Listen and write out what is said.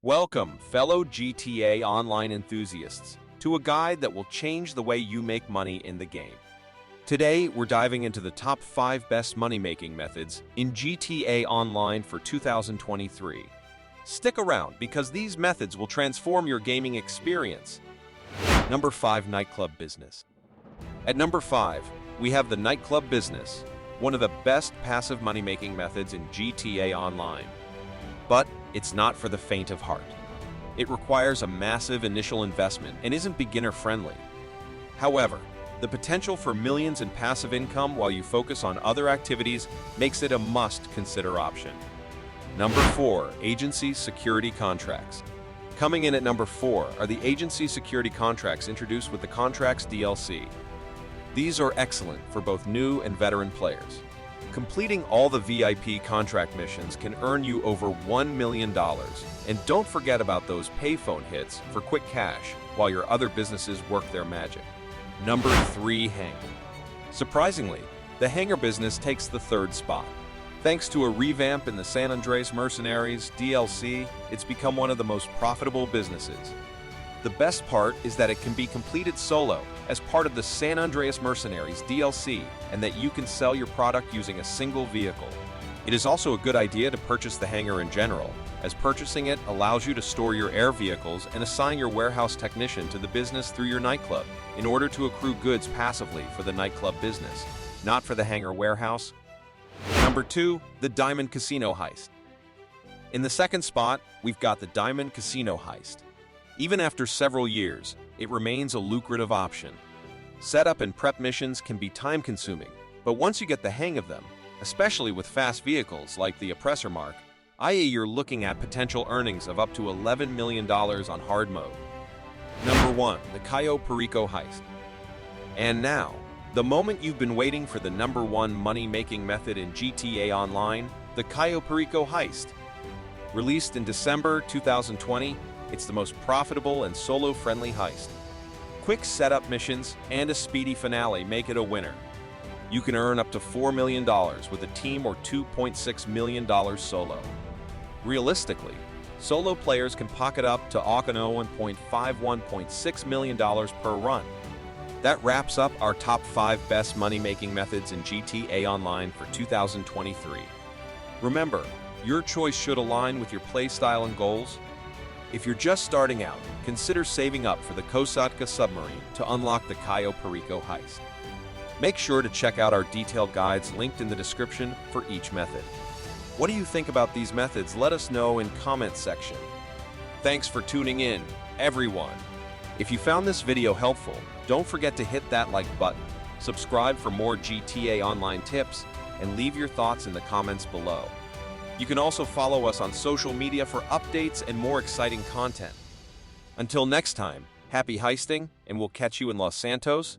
Welcome, fellow GTA Online enthusiasts, to a guide that will change the way you make money in the game. Today, we're diving into the top 5 best money-making methods in GTA Online for 2023. Stick around because these methods will transform your gaming experience. Number 5. Nightclub Business. At number 5, we have the nightclub business, one of the best passive money-making methods in GTA Online. But it's not for the faint of heart. It requires a massive initial investment and isn't beginner-friendly. However, the potential for millions in passive income while you focus on other activities makes it a must-consider option. Number 4. Agency Security Contracts. Coming in at number 4 are the Agency Security Contracts introduced with the Contracts DLC. These are excellent for both new and veteran players. Completing all the VIP contract missions can earn you over $1 million, and don't forget about those payphone hits for quick cash while your other businesses work their magic. Number 3. Hangar. Surprisingly, the hangar business takes the 3rd spot. Thanks to a revamp in the San Andreas Mercenaries DLC, it's become one of the most profitable businesses. The best part is that it can be completed solo as part of the San Andreas Mercenaries DLC, and that you can sell your product using a single vehicle. It is also a good idea to purchase the hangar in general, as purchasing it allows you to store your air vehicles and assign your warehouse technician to the business through your nightclub in order to accrue goods passively for the nightclub business, not for the hangar warehouse. Number 2. The Diamond Casino Heist. In the 2nd spot, we've got the Diamond Casino Heist. Even after several years, it remains a lucrative option. Setup and prep missions can be time-consuming, but once you get the hang of them, especially with fast vehicles like the Oppressor Mark, i.e. you're looking at potential earnings of up to $11 million on hard mode. Number 1. The Cayo Perico Heist. And now, the moment you've been waiting for, the number 1 money-making method in GTA Online, the Cayo Perico Heist. Released in December 2020, it's the most profitable and solo-friendly heist. Quick setup missions and a speedy finale make it a winner. You can earn up to $4 million with a team or $2.6 million solo. Realistically, solo players can pocket up to $1.6 million per run. That wraps up our top 5 best money-making methods in GTA Online for 2023. Remember, your choice should align with your playstyle and goals. If you're just starting out, consider saving up for the Kosatka submarine to unlock the Cayo Perico heist. Make sure to check out our detailed guides linked in the description for each method. What do you think about these methods? Let us know in comments section. Thanks for tuning in, everyone. If you found this video helpful, don't forget to hit that like button, subscribe for more GTA Online tips, and leave your thoughts in the comments below. You can also follow us on social media for updates and more exciting content. Until next time, happy heisting, and we'll catch you in Los Santos,